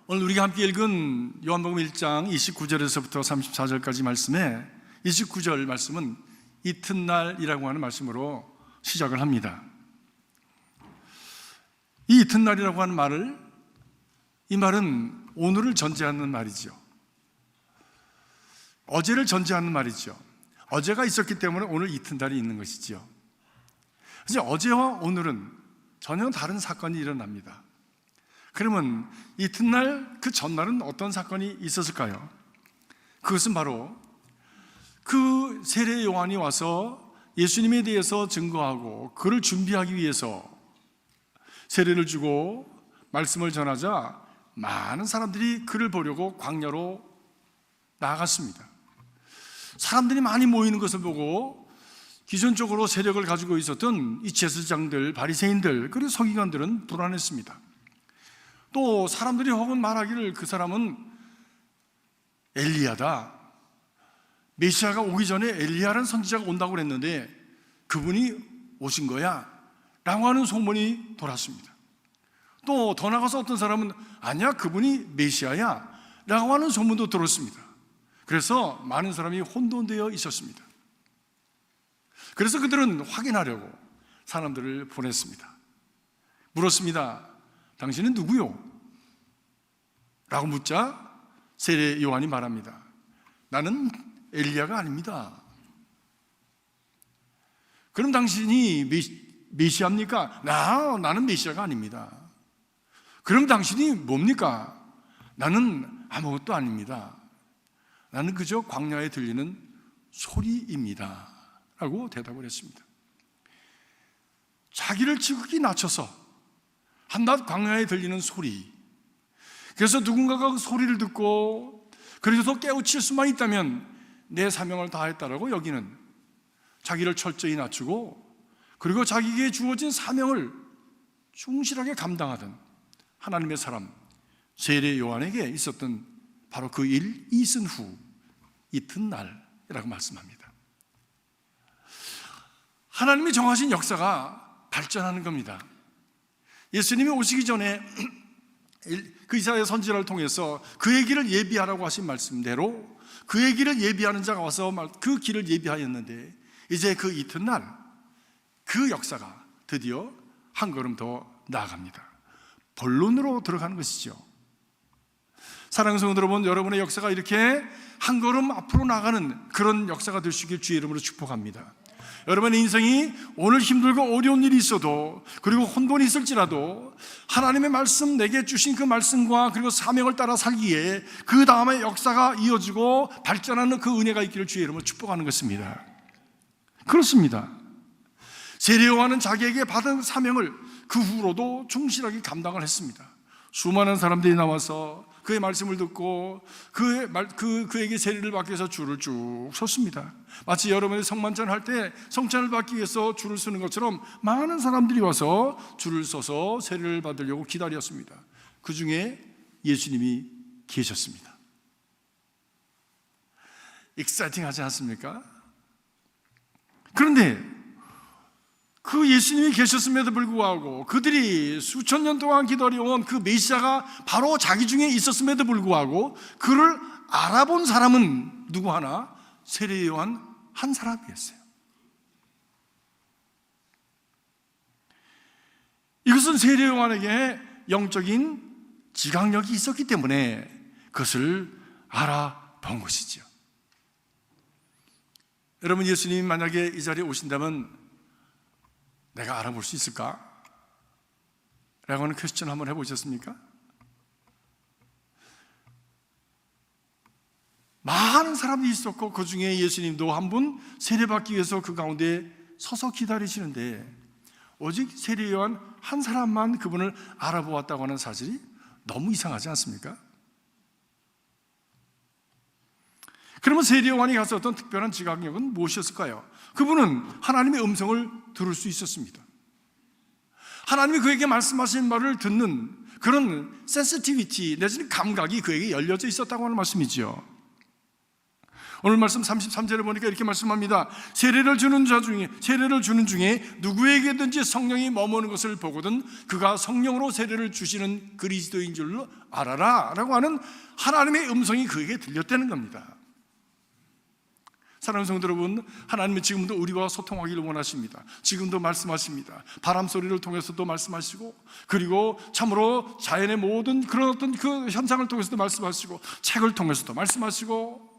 오늘 우리가 함께 읽은 요한복음 1장 29절에서부터 34절까지 말씀에 29절 말씀은 이튿날이라고 하는 말씀으로 시작을 합니다. 이 이튿날이라고 하는 말을, 이 말은 오늘을 전제하는 말이죠. 어제를 전제하는 말이죠. 어제가 있었기 때문에 오늘 이튿날이 있는 것이죠. 이제 어제와 오늘은 전혀 다른 사건이 일어납니다. 그러면 이튿날, 그 전날은 어떤 사건이 있었을까요? 그것은 바로 그 세례 요한이 와서 예수님에 대해서 증거하고 그를 준비하기 위해서 세례를 주고 말씀을 전하자 많은 사람들이 그를 보려고 광야로 나아갔습니다. 사람들이 많이 모이는 것을 보고 기존적으로 세력을 가지고 있었던 이 제사장들, 바리새인들, 그리고 서기관들은 불안했습니다. 또 사람들이 혹은 말하기를 그 사람은 엘리야다, 메시아가 오기 전에 엘리야라는 선지자가 온다고 그랬는데 그분이 오신 거야 라고 하는 소문이 돌았습니다. 또 더 나가서 어떤 사람은 아니야, 그분이 메시아야 라고 하는 소문도 들었습니다. 그래서 많은 사람이 혼돈되어 있었습니다. 그래서 그들은 확인하려고 사람들을 보냈습니다. 물었습니다. 당신은 누구요? 라고 묻자 세례 요한이 말합니다. 나는 엘리야가 아닙니다. 그럼 당신이 메시아입니까? 나는 메시아가 아닙니다. 그럼 당신이 뭡니까? 나는 아무것도 아닙니다. 나는 그저 광야에 들리는 소리입니다. 라고 대답을 했습니다. 자기를 지극히 낮춰서 한낱 광야에 들리는 소리, 그래서 누군가가 그 소리를 듣고 그래서 깨우칠 수만 있다면 내 사명을 다했다라고 여기는, 자기를 철저히 낮추고 그리고 자기에게 주어진 사명을 충실하게 감당하던 하나님의 사람 세례 요한에게 있었던 바로 그 일 있은 후 이튿날이라고 말씀합니다. 하나님이 정하신 역사가 발전하는 겁니다. 예수님이 오시기 전에 그 이사야 선지자를 통해서 그의 길을 예비하라고 하신 말씀대로 그의 길을 예비하는 자가 와서 그 길을 예비하였는데, 이제 그 이튿날 그 역사가 드디어 한 걸음 더 나아갑니다. 본론으로 들어가는 것이죠. 사랑하는 성도 여러분, 여러분의 역사가 이렇게 한 걸음 앞으로 나가는 그런 역사가 될 수 있길 주의 이름으로 축복합니다. 여러분의 인생이 오늘 힘들고 어려운 일이 있어도, 그리고 혼돈이 있을지라도 하나님의 말씀, 내게 주신 그 말씀과 그리고 사명을 따라 살기에 그 다음에 역사가 이어지고 발전하는 그 은혜가 있기를 주의 이름으로 축복하는 것입니다. 그렇습니다. 세례 요한은 자기에게 받은 사명을 그 후로도 충실하게 감당을 했습니다. 수많은 사람들이 나와서 그의 말씀을 듣고 그에게 세례를 받기 위해서 줄을 쭉 섰습니다. 마치 여러분이 성만찬 할 때 성찬을 받기 위해서 줄을 서는 것처럼 많은 사람들이 와서 줄을 서서 세례를 받으려고 기다렸습니다. 그 중에 예수님이 계셨습니다. 익사이팅하지 않습니까? 그런데 그 예수님이 계셨음에도 불구하고 그들이 수천 년 동안 기다려온 그 메시아가 바로 자기 중에 있었음에도 불구하고 그를 알아본 사람은 누구 하나? 세례 요한 한 사람이었어요. 이것은 세례 요한에게 영적인 지각력이 있었기 때문에 그것을 알아본 것이죠. 여러분, 예수님이 만약에 이 자리에 오신다면 내가 알아볼 수 있을까? 라고 하는 퀘스천 한번 해보셨습니까? 많은 사람들이 있었고 그 중에 예수님도 한 분 세례받기 위해서 그 가운데 서서 기다리시는데 오직 세례 요한 한 사람만 그분을 알아보았다고 하는 사실이 너무 이상하지 않습니까? 그러면 세례 요한이 가서 어떤 특별한 지각력은 무엇이었을까요? 그분은 하나님의 음성을 들을 수 있었습니다. 하나님이 그에게 말씀하신 말을 듣는 그런 센시티비티 내지는 감각이 그에게 열려져 있었다고 하는 말씀이죠. 오늘 말씀 33절에 보니까 이렇게 말씀합니다. 세례를 주는 중에 누구에게든지 성령이 머무는 것을 보거든 그가 성령으로 세례를 주시는 그리스도인 줄로 알아라 라고 하는 하나님의 음성이 그에게 들렸다는 겁니다. 사랑하는 성도 여러분, 하나님은 지금도 우리와 소통하기를 원하십니다. 지금도 말씀하십니다. 바람 소리를 통해서도 말씀하시고, 그리고 참으로 자연의 모든 그런 어떤 그 현상을 통해서도 말씀하시고, 책을 통해서도 말씀하시고,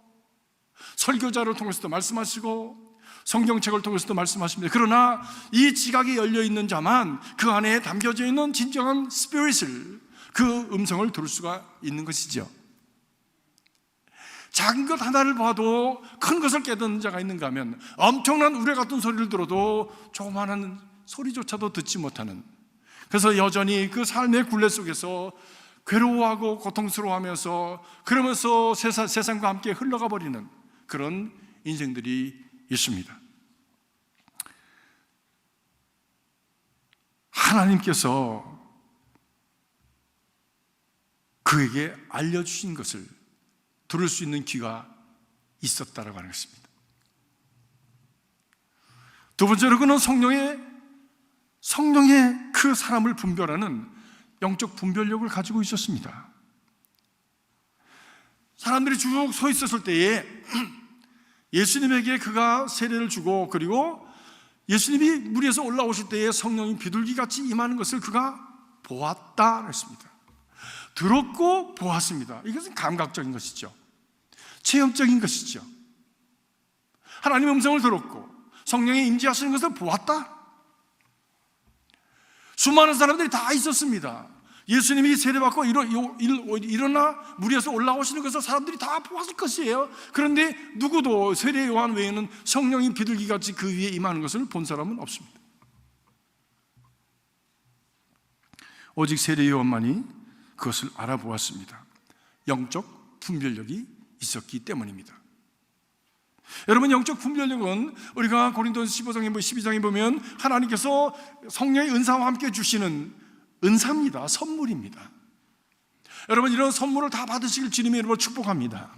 설교자를 통해서도 말씀하시고, 성경책을 통해서도 말씀하십니다. 그러나 이 지각이 열려있는 자만 그 안에 담겨져 있는 진정한 스피릿을, 그 음성을 들을 수가 있는 것이죠. 작은 것 하나를 봐도 큰 것을 깨닫는 자가 있는가 하면 엄청난 우레 같은 소리를 들어도 조그마한 소리조차도 듣지 못하는, 그래서 여전히 그 삶의 굴레 속에서 괴로워하고 고통스러워하면서 그러면서 세상과 함께 흘러가 버리는 그런 인생들이 있습니다. 하나님께서 그에게 알려주신 것을 들을 수 있는 귀가 있었다라고 하는 것입니다. 두 번째로 그는 성령의 그 사람을 분별하는 영적 분별력을 가지고 있었습니다. 사람들이 쭉 서 있었을 때에 예수님에게 그가 세례를 주고, 그리고 예수님이 무리에서 올라오실 때에 성령이 비둘기같이 임하는 것을 그가 보았다 했습니다. 들었고 보았습니다. 이것은 감각적인 것이죠. 체험적인 것이죠. 하나님의 음성을 들었고 성령이 임재하시는 것을 보았다. 수많은 사람들이 다 있었습니다. 예수님이 세례받고 일어나 무리에서 올라오시는 것을 사람들이 다 보았을 것이에요. 그런데 누구도 세례 요한 외에는 성령이 비둘기같이 그 위에 임하는 것을 본 사람은 없습니다. 오직 세례 요한만이 그것을 알아보았습니다. 영적 분별력이 있었기 때문입니다. 여러분, 영적 분별력은 우리가 고린도서 15장에 12장에 보면 하나님께서 성령의 은사와 함께 주시는 은사입니다. 선물입니다. 여러분, 이런 선물을 다 받으시길 주님의 이름으로 축복합니다.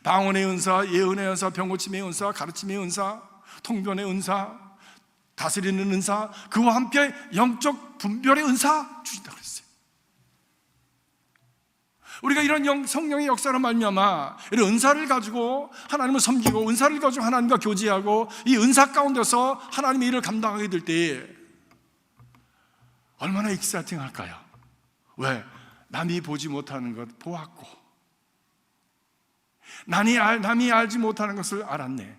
방언의 은사, 예언의 은사, 병고침의 은사, 가르침의 은사, 통변의 은사, 다스리는 은사, 그와 함께 영적 분별의 은사 주신다고 그랬어요. 우리가 이런 성령의 역사로 말미암아 이런 은사를 가지고 하나님을 섬기고, 은사를 가지고 하나님과 교제하고, 이 은사 가운데서 하나님의 일을 감당하게 될 때에 얼마나 익사이팅 할까요? 왜? 남이 보지 못하는 것 보았고, 남이 알지 못하는 것을 알았네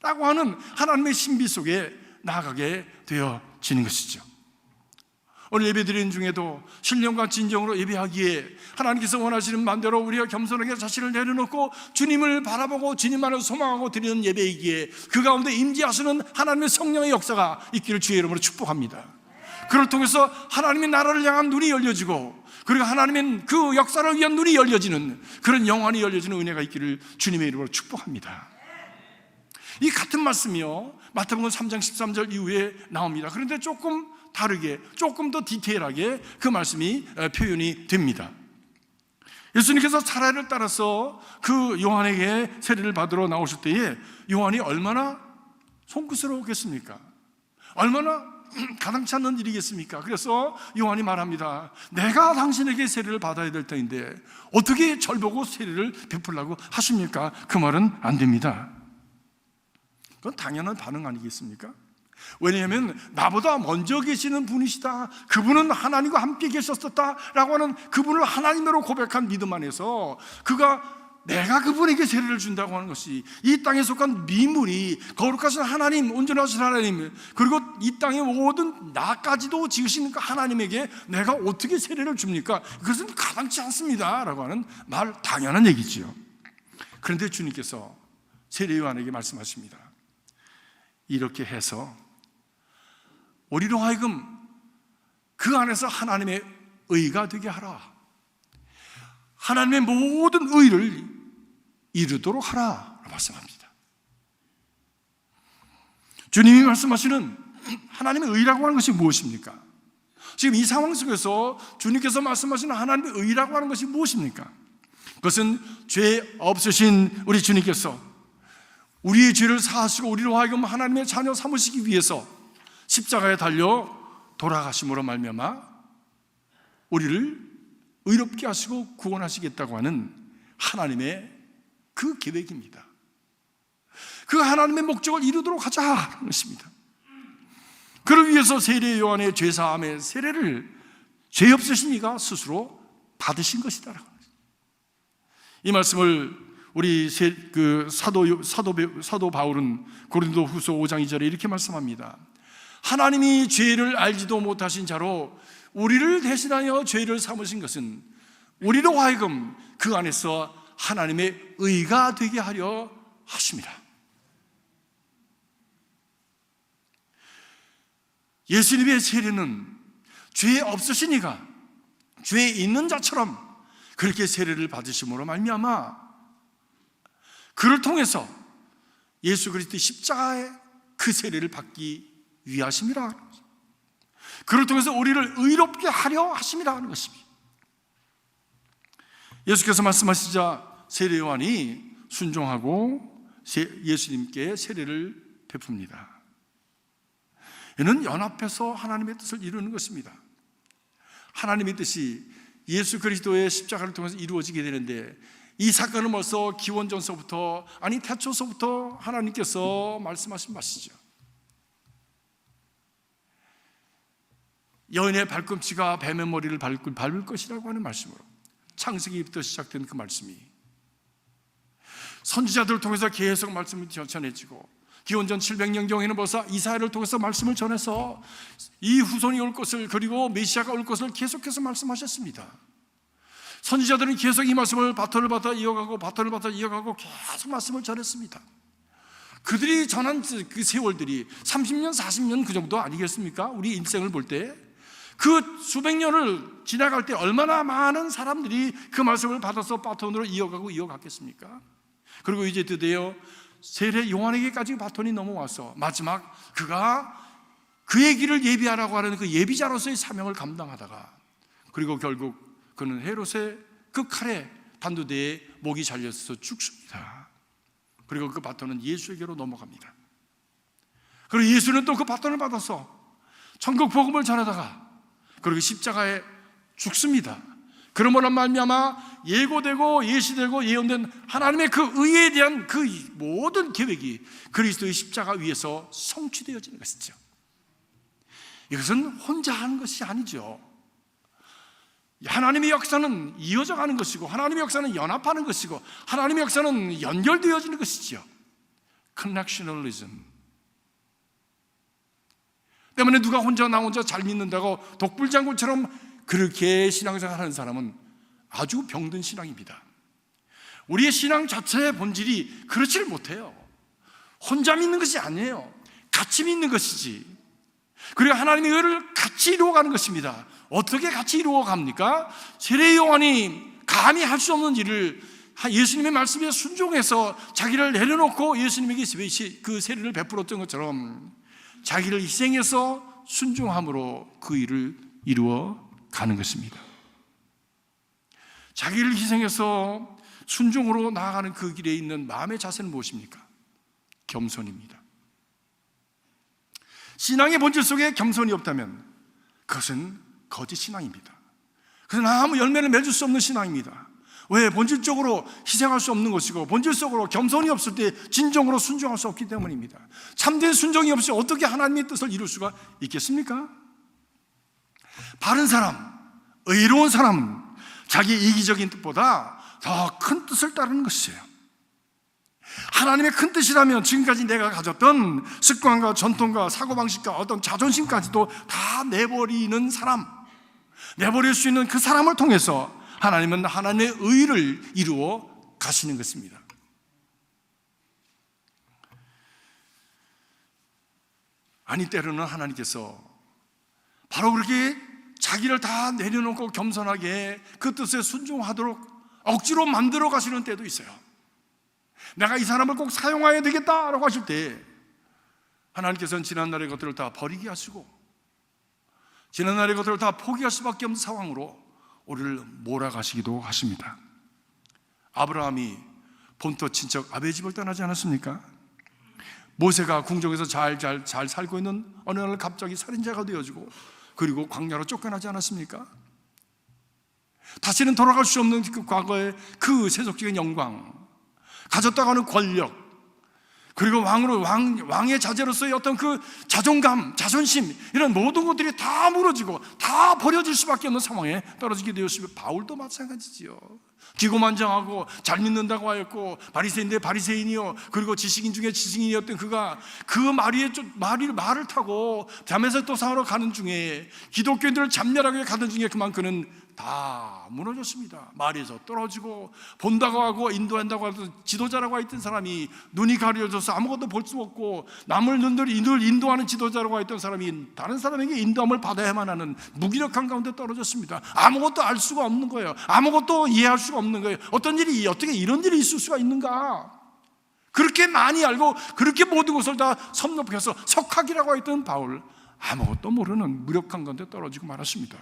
라고 하는 하나님의 신비 속에 나아가게 되어지는 것이죠. 오늘 예배드리는 중에도 신령과 진정으로 예배하기에 하나님께서 원하시는 마음대로 우리가 겸손하게 자신을 내려놓고 주님을 바라보고 주님만을 소망하고 드리는 예배이기에 그 가운데 임재하시는 하나님의 성령의 역사가 있기를 주의 이름으로 축복합니다. 그를 통해서 하나님의 나라를 향한 눈이 열려지고, 그리고 하나님의 그 역사를 위한 눈이 열려지는 그런 영안이 열려지는 은혜가 있기를 주님의 이름으로 축복합니다. 이 같은 말씀이요, 마태복음 3장 13절 이후에 나옵니다. 그런데 조금 다르게, 조금 더 디테일하게 그 말씀이 표현이 됩니다. 예수님께서 사례를 따라서 그 요한에게 세례를 받으러 나오실 때에 요한이 얼마나 송구스러웠겠습니까? 얼마나 가당치 않는 일이겠습니까? 그래서 요한이 말합니다. 내가 당신에게 세례를 받아야 될 터인데 어떻게 절 보고 세례를 베풀라고 하십니까? 그 말은 안 됩니다. 그건 당연한 반응 아니겠습니까? 왜냐하면 나보다 먼저 계시는 분이시다, 그분은 하나님과 함께 계셨었다라고 하는 그분을 하나님으로 고백한 믿음 안에서 내가 그분에게 세례를 준다고 하는 것이, 이 땅에 속한 미물이 거룩하신 하나님, 온전하신 하나님, 그리고 이 땅의 모든 나까지도 지으시는 그 하나님에게 내가 어떻게 세례를 줍니까? 그것은 가당치 않습니다 라고 하는 말, 당연한 얘기지요. 그런데 주님께서 세례 요한에게 말씀하십니다. 이렇게 해서 우리로 하여금 그 안에서 하나님의 의가 되게 하라, 하나님의 모든 의를 이루도록 하라 말씀합니다. 주님이 말씀하시는 하나님의 의라고 하는 것이 무엇입니까? 지금 이 상황 속에서 주님께서 말씀하시는 하나님의 의라고 하는 것이 무엇입니까? 그것은 죄 없으신 우리 주님께서 우리의 죄를 사하시고 우리로 하여금 하나님의 자녀 삼으시기 위해서 십자가에 달려 돌아가심으로 말미암아 우리를 의롭게 하시고 구원하시겠다고 하는 하나님의 그 계획입니다. 그 하나님의 목적을 이루도록 하자는 것입니다. 그를 위해서 세례 요한의 죄사함의 세례를 죄 없으신 이가 스스로 받으신 것이다. 이 말씀을 우리 사도 바울은 고린도후서 5장 2절에 이렇게 말씀합니다. 하나님이 죄를 알지도 못하신 자로 우리를 대신하여 죄를 삼으신 것은 우리로 하여금 그 안에서 하나님의 의가 되게 하려 하십니다. 예수님의 세례는 죄 없으신 이가 죄 있는 자처럼 그렇게 세례를 받으심으로 말미암아 그를 통해서 예수 그리스도의 십자가의 그 세례를 받기 위하심이라. 그를 통해서 우리를 의롭게 하려 하심이라 하는 것입니다. 예수께서 말씀하시자 세례 요한이 순종하고 예수님께 세례를 베풉니다. 이는 연합해서 하나님의 뜻을 이루는 것입니다. 하나님의 뜻이 예수 그리스도의 십자가를 통해서 이루어지게 되는데 이 사건은 벌써 기원전서부터 태초서부터 하나님께서 말씀하신 것이죠. 여인의 발꿈치가 뱀의 머리를 밟을 것이라고 하는 말씀으로 창세기부터 시작된 그 말씀이 선지자들을 통해서 계속 말씀이 전해지고 기원전 700년경에는 벌써 이사야를 통해서 말씀을 전해서 이 후손이 올 것을, 그리고 메시아가 올 것을 계속해서 말씀하셨습니다. 선지자들은 계속 이 말씀을 바톤을 받아 이어가고 계속 말씀을 전했습니다. 그들이 전한 그 세월들이 30년, 40년 그 정도 아니겠습니까? 우리 인생을 볼 때 그 수백 년을 지나갈 때 얼마나 많은 사람들이 그 말씀을 받아서 바톤으로 이어갔겠습니까? 그리고 이제 드디어 세례 요한에게까지 바톤이 넘어와서 마지막 그가 그의 길을 예비하라고 하는 그 예비자로서의 사명을 감당하다가 그리고 결국 그는 헤롯의 그 칼에 단두대에 목이 잘려서 죽습니다. 그리고 그 바톤은 예수에게로 넘어갑니다. 그리고 예수는 또 그 바톤을 받아서 천국 복음을 전하다가 그리고 십자가에 죽습니다. 그러므로 말미암아 예고되고 예시되고 예언된 하나님의 그 의에 대한 그 모든 계획이 그리스도의 십자가 위에서 성취되어지는 것이죠. 이것은 혼자 하는 것이 아니죠. 하나님의 역사는 이어져 가는 것이고 하나님의 역사는 연합하는 것이고 하나님의 역사는 연결되어지는 것이죠. Connectionalism 때문에 누가 나 혼자 잘 믿는다고 독불장군처럼 그렇게 신앙생활 하는 사람은 아주 병든 신앙입니다. 우리의 신앙 자체의 본질이 그렇지를 못해요. 혼자 믿는 것이 아니에요. 같이 믿는 것이지. 그리고 하나님의 의를 같이 이루어가는 것입니다. 어떻게 같이 이루어갑니까? 세례 요한이 감히 할 수 없는 일을 예수님의 말씀에 순종해서 자기를 내려놓고 예수님에게 그 세례를 베풀었던 것처럼 자기를 희생해서 순종함으로 그 일을 이루어 가는 것입니다. 자기를 희생해서 순종으로 나아가는 그 길에 있는 마음의 자세는 무엇입니까? 겸손입니다. 신앙의 본질 속에 겸손이 없다면 그것은 거짓 신앙입니다. 그것은 아무 열매를 맺을 수 없는 신앙입니다. 왜? 본질적으로 희생할 수 없는 것이고 본질적으로 겸손이 없을 때 진정으로 순종할 수 없기 때문입니다. 참된 순종이 없이 어떻게 하나님의 뜻을 이룰 수가 있겠습니까? 바른 사람, 의로운 사람은 자기 이기적인 뜻보다 더 큰 뜻을 따르는 것이에요. 하나님의 큰 뜻이라면 지금까지 내가 가졌던 습관과 전통과 사고방식과 어떤 자존심까지도 다 내버리는 사람, 내버릴 수 있는 그 사람을 통해서 하나님은 하나님의 의를 이루어 가시는 것입니다. 아니 때로는 하나님께서 바로 그렇게 자기를 다 내려놓고 겸손하게 그 뜻에 순종하도록 억지로 만들어 가시는 때도 있어요. 내가 이 사람을 꼭 사용해야 되겠다라고 하실 때 하나님께서는 지난날의 것들을 다 버리게 하시고 지난날의 것들을 다 포기할 수밖에 없는 상황으로 우리를 몰아가시기도 하십니다. 아브라함이 본토 친척 아베 집을 떠나지 않았습니까? 모세가 궁정에서 잘 살고 있는 어느 날 갑자기 살인자가 되어지고 그리고 광야로 쫓겨나지 않았습니까? 다시는 돌아갈 수 없는 그 과거의 그 세속적인 영광, 가졌다고 하는 권력, 그리고 왕의 자제로서의 어떤 그 자존감, 자존심, 이런 모든 것들이 다 무너지고 다 버려질 수밖에 없는 상황에 떨어지게 되었으며, 바울도 마찬가지지요. 기고만장하고 잘 믿는다고 하였고 바리새인인데 바리새인이요, 그리고 지식인 중에 지식인이었던 그가 그 말을 타고 담에서 또 사러 가는 중에, 기독교인들을 잡멸하게 가는 중에 그만 그는 다 무너졌습니다. 말에서 떨어지고, 본다고 하고 인도한다고 해서 지도자라고 했던 사람이 눈이 가려져서 아무것도 볼 수 없고, 남을 늘 인도하는 지도자라고 했던 사람이 다른 사람에게 인도함을 받아야만 하는 무기력한 가운데 떨어졌습니다. 아무것도 알 수가 없는 거예요. 아무것도 이해할 수가 없는 거예요. 어떻게 이런 일이 있을 수가 있는가? 그렇게 많이 알고 그렇게 모든 것을 다 섭렵해서 석학이라고 했던 바울, 아무것도 모르는 무력한 가운데 떨어지고 말았습니다.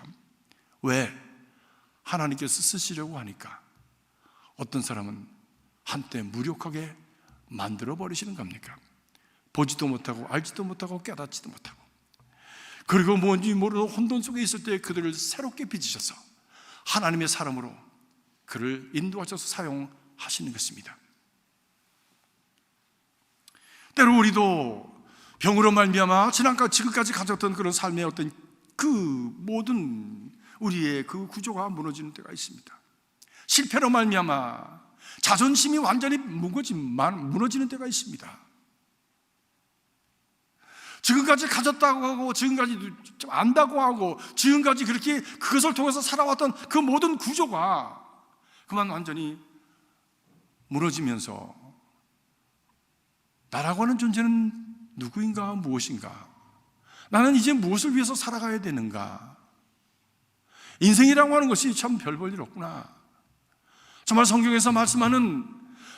왜? 하나님께서 쓰시려고 하니까. 어떤 사람은 한때 무력하게 만들어 버리시는 겁니까? 보지도 못하고 알지도 못하고 깨닫지도 못하고, 그리고 뭔지 모르는 혼돈 속에 있을 때 그들을 새롭게 빚으셔서 하나님의 사람으로 그를 인도하셔서 사용하시는 것입니다. 때로 우리도 병으로 말미암아 지금까지 가졌던 그런 삶의 어떤 그 모든 우리의 그 구조가 무너지는 때가 있습니다. 실패로 말미암아 자존심이 완전히 무너지는 때가 있습니다. 지금까지 가졌다고 하고, 지금까지 안다고 하고, 지금까지 그렇게 그것을 통해서 살아왔던 그 모든 구조가 그만 완전히 무너지면서, 나라고 하는 존재는 누구인가, 무엇인가, 나는 이제 무엇을 위해서 살아가야 되는가, 인생이라고 하는 것이 참 별 볼 일 없구나, 정말 성경에서 말씀하는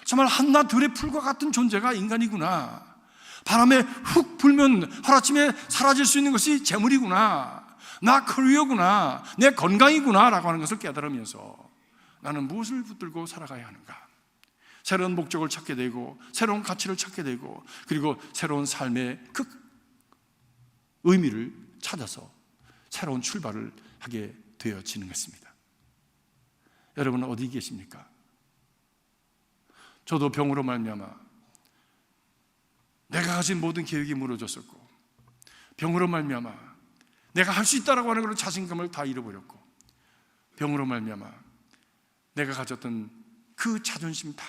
정말 한나들의 풀과 같은 존재가 인간이구나, 바람에 훅 불면 하루아침에 사라질 수 있는 것이 재물이구나, 나 커리어구나, 내 건강이구나 라고 하는 것을 깨달으면서 나는 무엇을 붙들고 살아가야 하는가, 새로운 목적을 찾게 되고, 새로운 가치를 찾게 되고, 그리고 새로운 삶의 그 의미를 찾아서 새로운 출발을 하게 되어지는 것입니다. 여러분은 어디 계십니까? 저도 병으로 말미암아 내가 가진 모든 계획이 무너졌었고, 병으로 말미암아 내가 할 수 있다라고 하는 그런 자신감을 다 잃어버렸고, 병으로 말미암아 내가 가졌던 그 자존심 다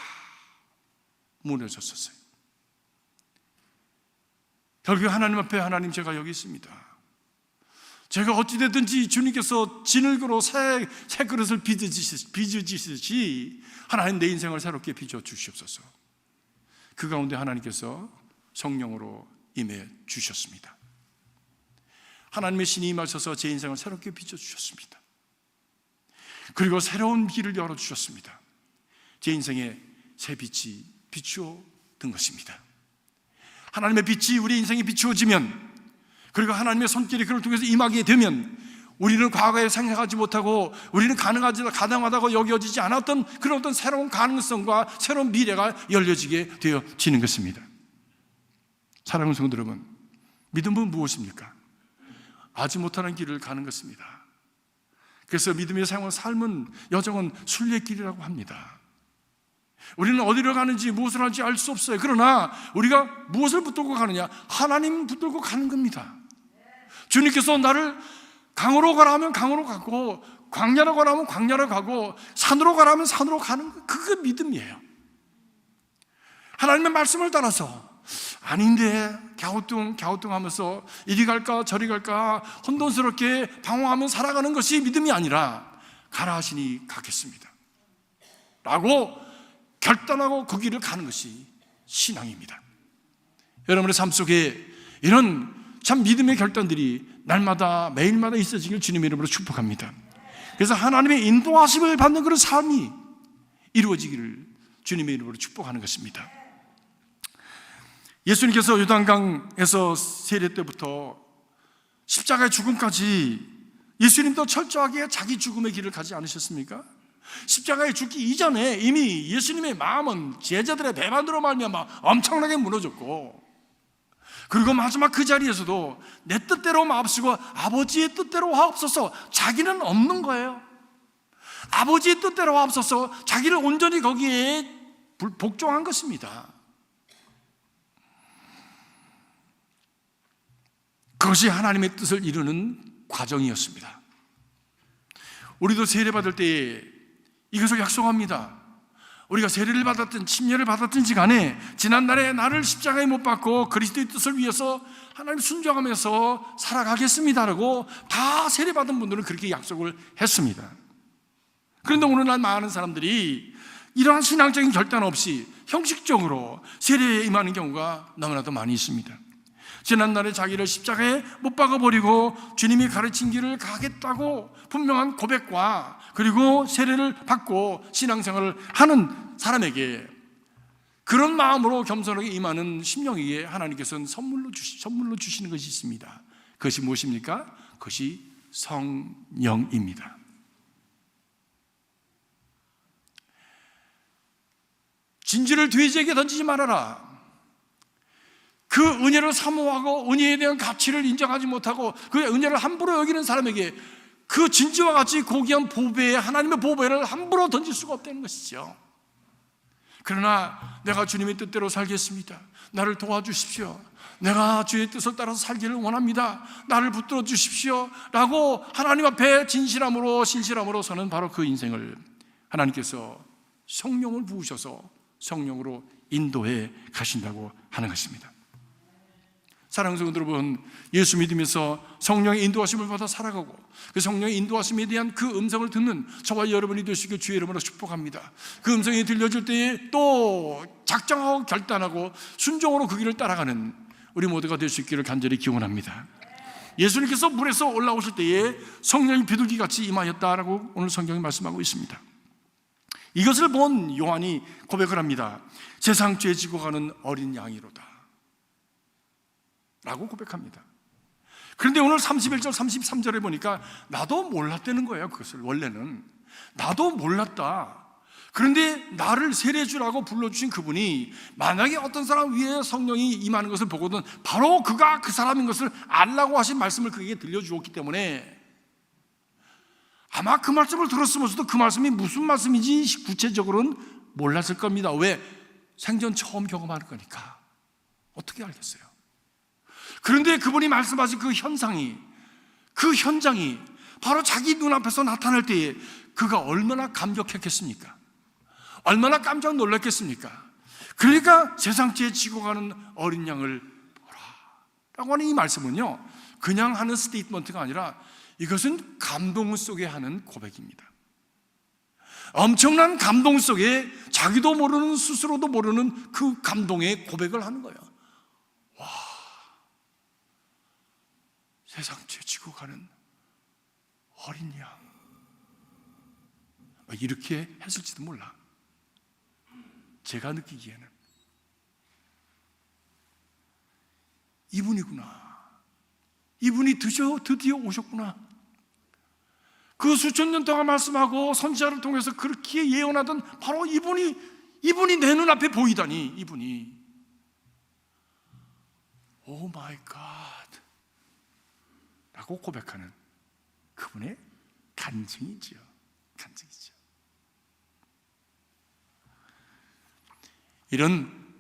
무너졌었어요. 결국 하나님 앞에, 하나님 제가 여기 있습니다. 제가 어찌됐든지 주님께서 진흙으로 새 그릇을 빚으시듯이 하나님 내 인생을 새롭게 빚어 주시옵소서. 그 가운데 하나님께서 성령으로 임해 주셨습니다. 하나님의 신이 임하셔서 제 인생을 새롭게 빚어 주셨습니다. 그리고 새로운 길을 열어 주셨습니다. 제 인생에 새 빛이 비추어 든 것입니다. 하나님의 빛이 우리 인생에 비추어지면, 그리고 하나님의 손길이 그를 통해서 임하게 되면, 우리는 과거에 생각하지 못하고 우리는 가능하다고 여겨지지 않았던 그런 어떤 새로운 가능성과 새로운 미래가 열려지게 되어지는 것입니다. 사랑하는 성도 여러분, 믿음은 무엇입니까? 알지 못하는 길을 가는 것입니다. 그래서 믿음의 삶은 여정은 순례길이라고 합니다. 우리는 어디로 가는지 무엇을 하는지 알 수 없어요. 그러나 우리가 무엇을 붙들고 가느냐? 하나님 붙들고 가는 겁니다. 주님께서 나를 강으로 가라 하면 강으로 가고, 광야로 가라 하면 광야로 가고, 산으로 가라 하면 산으로 가는 거, 그게 믿음이에요. 하나님의 말씀을 따라서, 아닌데 갸우뚱하면서 이리 갈까 저리 갈까 혼돈스럽게 방황하며 살아가는 것이 믿음이 아니라, 가라 하시니 가겠습니다 라고 결단하고 그 길을 가는 것이 신앙입니다. 여러분의 삶 속에 이런 참 믿음의 결단들이 날마다 매일마다 있어지길 주님의 이름으로 축복합니다. 그래서 하나님의 인도하심을 받는 그런 삶이 이루어지기를 주님의 이름으로 축복하는 것입니다. 예수님께서 요단강에서 세례 때부터 십자가의 죽음까지 예수님도 철저하게 자기 죽음의 길을 가지 않으셨습니까? 십자가에 죽기 이전에 이미 예수님의 마음은 제자들의 배반으로 말미암아 엄청나게 무너졌고, 그리고 마지막 그 자리에서도 내 뜻대로 마옵시고 아버지의 뜻대로 하옵소서, 자기는 없는 거예요. 아버지의 뜻대로 하옵소서, 자기를 온전히 거기에 복종한 것입니다. 그것이 하나님의 뜻을 이루는 과정이었습니다. 우리도 세례받을 때에 이것을 약속합니다. 우리가 세례를 받았든 침례를 받았든지 간에 지난날에 나를 십자가에 못 박고 그리스도의 뜻을 위해서 하나님 순종하면서 살아가겠습니다라고 다 세례받은 분들은 그렇게 약속을 했습니다. 그런데 오늘날 많은 사람들이 이러한 신앙적인 결단 없이 형식적으로 세례에 임하는 경우가 너무나도 많이 있습니다. 지난날에 자기를 십자가에 못 박아버리고 주님이 가르친 길을 가겠다고 분명한 고백과 그리고 세례를 받고 신앙생활을 하는 사람에게 그런 마음으로 겸손하게 임하는 심령에게 하나님께서는 선물로 주시는 것이 있습니다. 그것이 무엇입니까? 그것이 성령입니다. 진지를 돼지에게 던지지 말아라. 그 은혜를 사모하고 은혜에 대한 가치를 인정하지 못하고 그 은혜를 함부로 여기는 사람에게 그 진지와 같이 고귀한 보배, 하나님의 보배를 함부로 던질 수가 없다는 것이죠. 그러나 내가 주님의 뜻대로 살겠습니다. 나를 도와주십시오. 내가 주의 뜻을 따라서 살기를 원합니다. 나를 붙들어 주십시오 라고 하나님 앞에 진실함으로 신실함으로 서는 바로 그 인생을 하나님께서 성령을 부으셔서 성령으로 인도해 가신다고 하는 것입니다. 사랑하는 성도 여러분, 예수 믿으면서 성령의 인도하심을 받아 살아가고 그 성령의 인도하심에 대한 그 음성을 듣는 저와 여러분이 되시길 주의 이름으로 축복합니다. 그 음성이 들려줄 때에 또 작정하고 결단하고 순종으로 그 길을 따라가는 우리 모두가 될 수 있기를 간절히 기원합니다. 예수님께서 물에서 올라오실 때에 성령이 비둘기같이 임하였다라고 오늘 성경이 말씀하고 있습니다. 이것을 본 요한이 고백을 합니다. 세상 죄 지고 가는 어린 양이로다 라고 고백합니다. 그런데 오늘 31절 33절에 보니까 나도 몰랐다는 거예요. 그것을 원래는 나도 몰랐다. 그런데 나를 세례주라고 불러주신 그분이 만약에 어떤 사람 위에 성령이 임하는 것을 보거든 바로 그가 그 사람인 것을 알라고 하신 말씀을 그에게 들려주었기 때문에 아마 그 말씀을 들었으면서도 그 말씀이 무슨 말씀인지 구체적으로는 몰랐을 겁니다. 왜? 생전 처음 경험하는 거니까 어떻게 알겠어요? 그런데 그분이 말씀하신 그 현상이, 그 현장이 바로 자기 눈앞에서 나타날 때에 그가 얼마나 감격했겠습니까? 얼마나 깜짝 놀랐겠습니까? 그러니까 세상 죄 지고 가는 어린 양을 보라 라고 하는 이 말씀은요, 그냥 하는 스테이트먼트가 아니라 이것은 감동 속에 하는 고백입니다. 엄청난 감동 속에 자기도 모르는, 스스로도 모르는 그 감동의 고백을 하는 거예요. 와, 세상 죄 지고 가는 어린 양, 이렇게 했을지도 몰라. 제가 느끼기에는 이분이구나, 이분이 드디어 오셨구나. 그 수천 년 동안 말씀하고 선지자를 통해서 그렇게 예언하던 바로 이분이 내 눈앞에 보이다니, 이분이 오 마이 갓 라고 고백하는 그분의 간증이지요. 간증이죠. 이런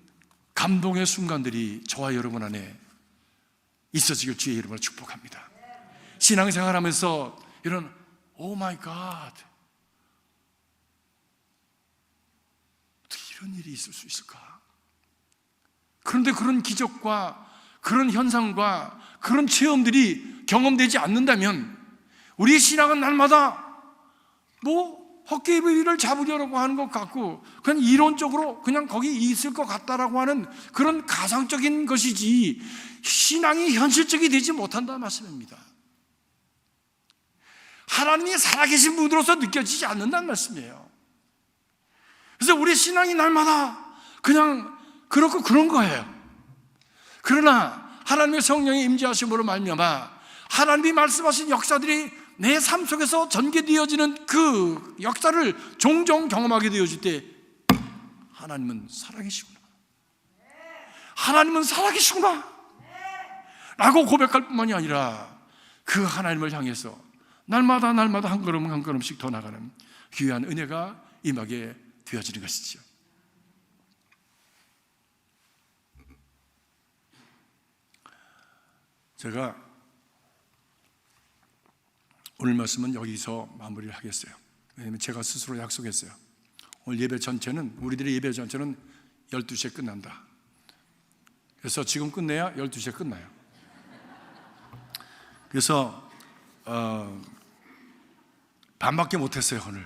감동의 순간들이 저와 여러분 안에 있어지길 주의 이름으로 축복합니다. 신앙생활하면서 이런 오 마이 갓, 어떻게 이런 일이 있을 수 있을까? 그런데 그런 기적과 그런 현상과 그런 체험들이 경험되지 않는다면 우리의 신앙은 날마다 헛개비를 잡으려고 하는 것 같고 그냥 이론적으로 그냥 거기 있을 것 같다라고 하는 그런 가상적인 것이지 신앙이 현실적이 되지 못한다는 말씀입니다. 하나님이 살아계신 분으로서 느껴지지 않는다는 말씀이에요. 그래서 우리 신앙이 날마다 그냥 그렇고 그런 거예요. 그러나 하나님의 성령의 임재하심으로 말미암아 하나님이 말씀하신 역사들이 내 삶 속에서 전개되어지는 그 역사를 종종 경험하게 되어질 때 하나님은 살아계시구나, 하나님은 살아계시구나 라고 고백할 뿐만이 아니라 그 하나님을 향해서 날마다 한 걸음 한 걸음씩 더 나가는 귀한 은혜가 임하게 되어지는 것이죠. 제가 오늘 말씀은 여기서 마무리를 하겠어요. 왜냐하면 제가 스스로 약속했어요. 오늘 예배 전체는, 우리들의 예배 전체는 12시에 끝난다. 그래서 지금 끝내야 12시에 끝나요. 그래서 반밖에 못했어요 오늘.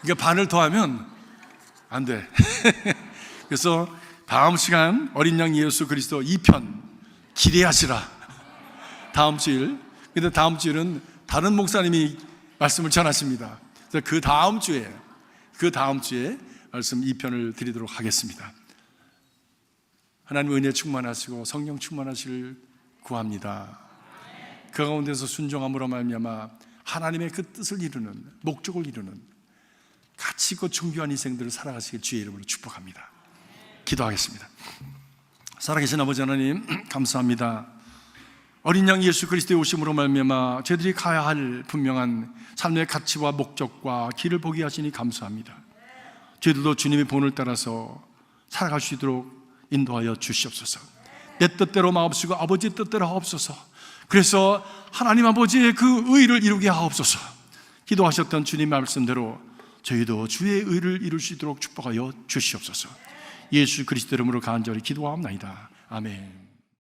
그러니까 반을 더하면 안 돼. 그래서 다음 시간 어린 양 예수 그리스도 2편 기대하시라. 다음 주일. 근데 다음 주일은 다른 목사님이 말씀을 전하십니다. 그래서 그 다음 주에 말씀 2편을 드리도록 하겠습니다. 하나님 은혜 충만하시고 성령 충만하시를 구합니다. 그 가운데서 순종함으로 말미암아 하나님의 그 뜻을 이루는, 목적을 이루는 가치 있고 존귀한 인생들을 살아가시길 주의 이름으로 축복합니다. 기도하겠습니다. 살아계신 아버지 하나님, 감사합니다. 어린 양 예수 그리스도의 오심으로 말미암아 저희들이 가야 할 분명한 삶의 가치와 목적과 길을 보게 하시니 감사합니다. 저희들도 주님의 본을 따라서 살아갈 수 있도록 인도하여 주시옵소서. 내 뜻대로 마옵시고 아버지의 뜻대로 하옵소서. 그래서 하나님 아버지의 그 의를 이루게 하옵소서. 기도하셨던 주님 말씀대로 저희도 주의 의를 이룰 수 있도록 축복하여 주시옵소서. 예수 그리스도 이름으로 간절히 기도하옵나이다. 아멘.